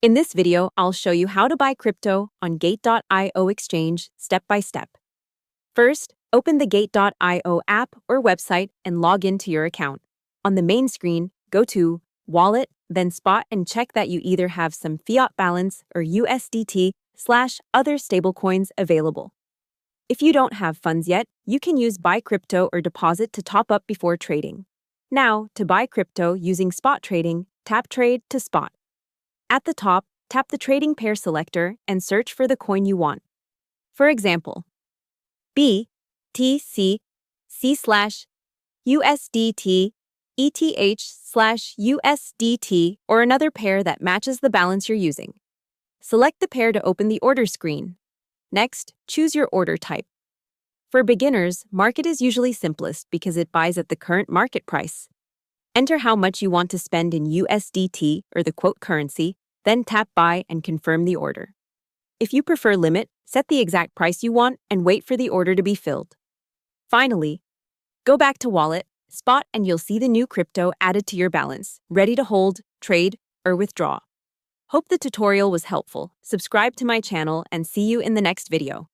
In this video, I'll show you how to buy crypto on Gate.io exchange step by step. First, open the Gate.io app or website and log into your account. On the main screen, go to Wallet, then Spot and check that you either have some fiat balance or USDT/other stablecoins available. If you don't have funds yet, you can use Buy Crypto or Deposit to top up before trading. Now, to buy crypto using spot trading, tap Trade to Spot. At the top, tap the trading pair selector and search for the coin you want. For example, BTC, C/USDT, ETH/USDT, or another pair that matches the balance you're using. Select the pair to open the order screen. Next, choose your order type. For beginners, market is usually simplest because it buys at the current market price. Enter how much you want to spend in USDT or the quote currency, then tap Buy and confirm the order. If you prefer limit, set the exact price you want and wait for the order to be filled. Finally, go back to Wallet, Spot, and you'll see the new crypto added to your balance, ready to hold, trade, or withdraw. Hope the tutorial was helpful. Subscribe to my channel and see you in the next video.